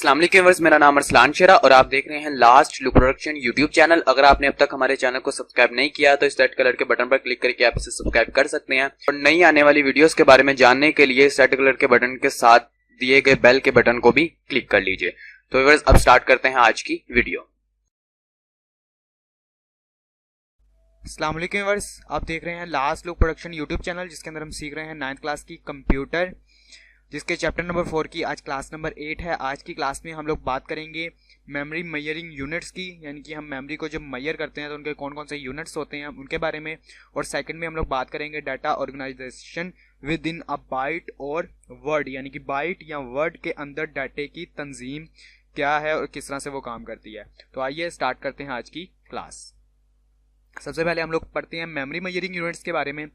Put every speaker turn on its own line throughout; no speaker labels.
अस्सलाम वालेकुम व्यूअर्स, मेरा नाम अरसलान शेरा और आप देख रहे हैं last look production YouTube channel. अगर आपने अब तक हमारे चैनल को सब्सक्राइब नहीं किया तो इस रेड कलर के बटन पर क्लिक करके आप इसे सब्सक्राइब कर सकते हैं और नई आने वाली वीडियोस के बारे में जानने के लिए इस रेड कलर के बटन के साथ दिए गए बेल के बटन को भी क्लिक कर लीजिए। तो व्यूअर्स अब स्टार्ट करते हैं आज की वीडियो।
अस्सलाम वालेकुम व्यूअर्स, आप देख रहे हैं last look production YouTube channel जिसके अंदर हम सीख रहे हैं 9th क्लास की कंप्यूटर, जिसके चैप्टर नंबर 4 की आज क्लास नंबर 8 है। आज की क्लास में हम लोग बात करेंगे मेमोरी मेजरिंग यूनिट्स की, यानी कि हम मेमोरी को जब मेजर करते हैं तो उनके कौन कौन से यूनिट्स होते हैं उनके बारे में। और सेकंड में हम लोग बात करेंगे data organisation within a byte और वर्ड, यानी कि बाइट या वर्ड के अंदर डाटे की तंजीम क्या है और किस तरह से वो काम करती है। तो आइए स्टार्ट करते हैं आज की क्लास। सबसे पहले हम लोग पढ़ते हैं मेमोरी मेजरिंग यूनिट्स के बारे में।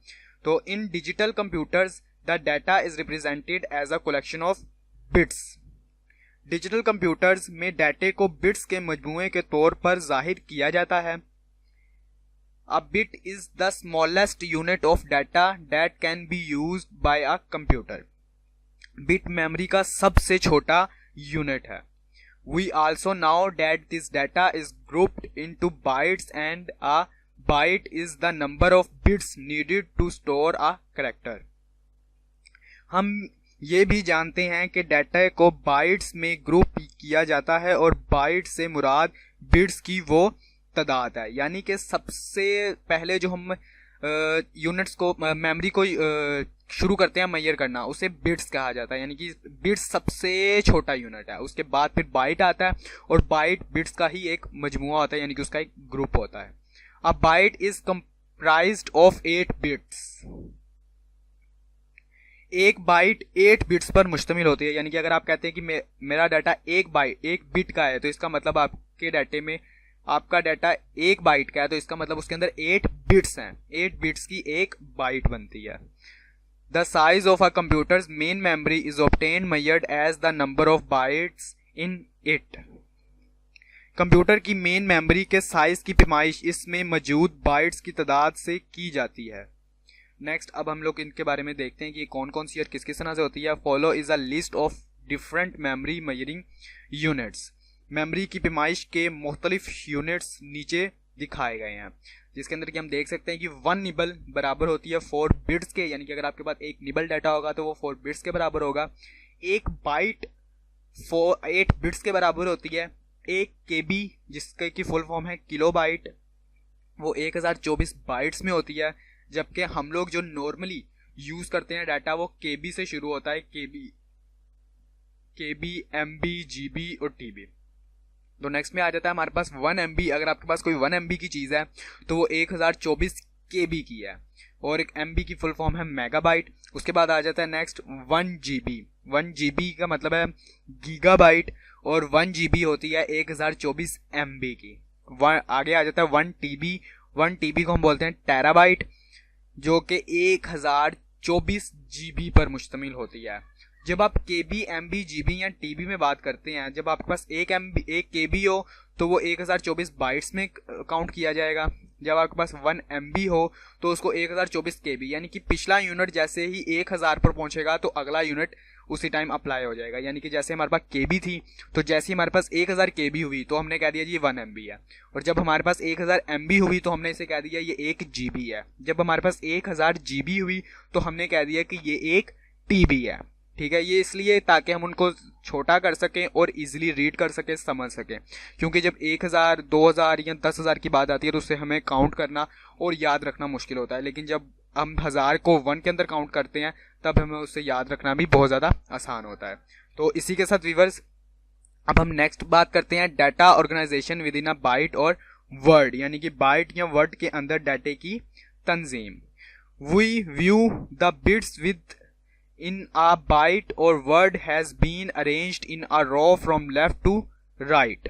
तो in digital computers the data is represented as a collection of bits. Digital computers में डाटे को बिट्स के मजमूए के तौर पर जाहिर किया जाता है। A bit is the smallest unit of data that can be used by a computer. Bit memory का सबसे छोटा यूनिट है। We also know that this data is grouped into bytes and a byte is the number of bits needed to store a character. हम ये भी जानते हैं कि डाटा को बाइट्स में ग्रुप किया जाता है और बाइट से मुराद बिट्स की वो तादाद है। यानी कि सबसे पहले जो हम यूनिट्स को मेमोरी को शुरू करते हैं मेजर करना, उसे बिट्स कहा जाता है। यानी कि बिट्स सबसे छोटा यूनिट है, उसके बाद फिर बाइट आता है और बाइट बिट्स का ही एक मजमुआ होता है, यानी कि उसका एक ग्रुप होता है। A byte is comprised of 8 bits. एक बाइट 8 बिट्स पर मुश्तमिल होती है। यानी कि अगर आप कहते हैं कि मेरा डाटा एक बिट का है, तो इसका मतलब आपके डाटे में आपका डाटा 1 बाइट का है, तो इसका मतलब उसके अंदर 8 बिट्स हैं। 8 बिट्स की एक बाइट बनती है। The size of a computer's main memory is obtained measured as the number of bytes in it. Computer की मेन मेमोरी के साइज की पैमाइश इसमें मौजूद बाइट्स की तादाद से की जाती है। नेक्स्ट, अब हम लोग इनके बारे में देखते हैं कि कौन कौन सी और किस किस तरह से होती है। Follow is a list of different memory measuring units. Memory की पैमाइश के मुख्तलिफ यूनिट्स नीचे दिखाए गए हैं, जिसके अंदर कि हम देख सकते हैं कि 1 निबल बराबर होती है 4 बिट्स के। यानी कि अगर आपके पास 1 निबल डाटा होगा तो वो 4 बिट्स के बराबर होगा। 1 बाइट 8 बिट्स के बराबर होती है। 1 KB जिसके की फुल फॉर्म है किलो बाइट, वो 1024 बाइट्स में होती है। जबकि हम लोग जो नॉर्मली यूज करते हैं डाटा वो KB से शुरू होता है। KB, MB, GB और TB। तो नेक्स्ट में आ जाता है हमारे पास 1 MB। अगर आपके पास कोई 1 MB की चीज़ है तो वो 1024 KB की है और एक MB की फुल फॉर्म है मेगाबाइट। उसके बाद आ जाता है नेक्स्ट 1 GB। 1 GB का मतलब है गीगाबाइट और 1 GB होती है 1024 MB की। आगे आ जाता है 1 TB। 1 TB को हम बोलते हैं टेराबाइट, जो कि 1024 GB पर मुश्तमिल होती है। जब आप KB, MB, GB या TB में बात करते हैं, जब आपके पास 1 KB हो तो वो 1024 बाइट्स में काउंट किया जाएगा। जब आपके पास 1 MB हो तो उसको 1024 KB, यानी कि पिछला यूनिट जैसे ही 1000 पर पहुंचेगा तो अगला यूनिट उसी टाइम अप्लाई हो जाएगा। यानी कि जैसे हमारे पास KB थी तो जैसे ही हमारे पास 1000 KB हुई तो हमने कह दिया जी 1 MB है। और जब हमारे पास 1000 MB हुई तो हमने इसे कह दिया ये 1 GB है। जब हमारे पास 1000 GB हुई तो हमने कह दिया कि ये 1 TB है। ठीक है, ये इसलिए ताकि हम उनको छोटा कर सकें और इजीली रीड कर सकें, समझ सकें। क्योंकि जब 1000, 2000 या 10,000 की बात आती है तो उससे हमें काउंट करना और याद रखना मुश्किल होता है। लेकिन जब हम 1000 को 1 के अंदर काउंट करते हैं तब हमें उससे याद रखना भी बहुत ज़्यादा आसान होता है। तो इसी के साथ व्यूअर्स अब हम नेक्स्ट बात करते हैं data organisation within a byte और वर्ड, यानी कि बाइट या वर्ड के अंदर डाटे की तंजीम। We view the bits with in a byte or word has been arranged in a row from left to right.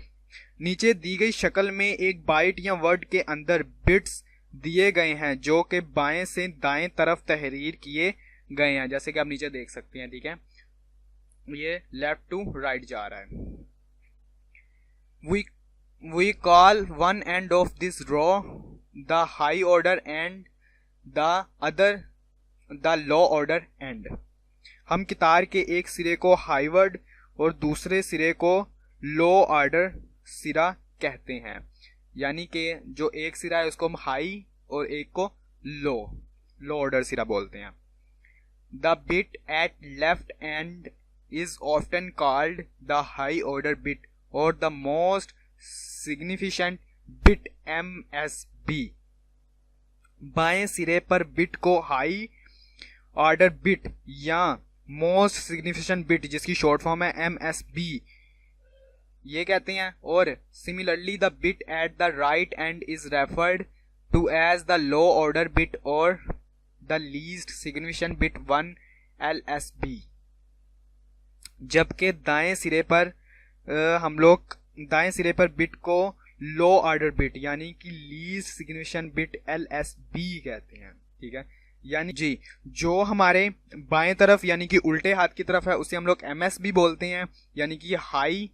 नीचे दी गई शक्ल में एक बाइट या वर्ड के अंदर बिट्स दिए गए हैं जो कि बाएं से दाएं तरफ तहरीर किए गए हैं, जैसे कि आप नीचे देख सकते हैं। ठीक है, ये लेफ्ट टू राइट जा रहा है। we call one end of this row the high order and the other the low order end. हम कितार के एक सिरे को हाईवर्ड और दूसरे सिरे को लो ऑर्डर सिरा कहते हैं। यानी कि जो एक सिरा है उसको हम हाई और एक को लो ऑर्डर सिरा बोलते हैं। The bit at left end is often called the high order bit or the most significant bit MSB। बाएं सिरे पर बिट को हाई ऑर्डर बिट या मोस्ट सिग्निफिकेंट बिट जिसकी शॉर्ट फॉर्म है MSB ये कहते हैं। और similarly the bit at the right end is referred to as the low order bit और the least significant bit 1 LSB। जबकि दाएं सिरे पर हम लोग दाएं सिरे पर बिट को लो ऑर्डर बिट यानी कि लीस्ट सिग्निफिकेंट बिट LSB कहते हैं। ठीक है, यानी जी जो हमारे बाएं तरफ यानी कि उल्टे हाथ की तरफ है उसे हम लोग MSB बोलते हैं यानी कि हाई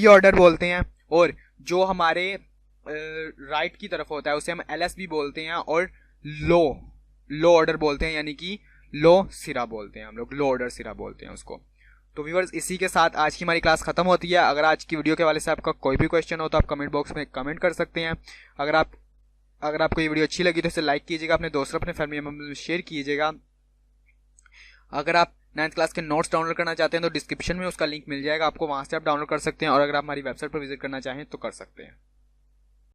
ऑर्डर बोलते हैं। और जो हमारे राइट की तरफ होता है उसे हम LSB बोलते हैं और लो ऑर्डर बोलते हैं यानी कि लो सिरा बोलते हैं, हम लोग लो ऑर्डर सिरा बोलते हैं उसको। तो व्यूअर्स इसी के साथ आज की हमारी क्लास खत्म होती है। अगर आज की वीडियो के वाले से आपका कोई भी क्वेश्चन हो तो आप कमेंट बॉक्स में कमेंट कर सकते हैं। अगर आपको ये वीडियो अच्छी लगी तो इसे लाइक कीजिएगा, अपने दोस्तों अपने फैमिली मेंबर्स में शेयर कीजिएगा। अगर आप 9th क्लास के नोट्स डाउनलोड करना चाहते हैं तो डिस्क्रिप्शन में उसका लिंक मिल जाएगा आपको, वहां से आप डाउनलोड कर सकते हैं। और अगर आप हमारी वेबसाइट पर विजिट करना चाहें तो कर सकते हैं।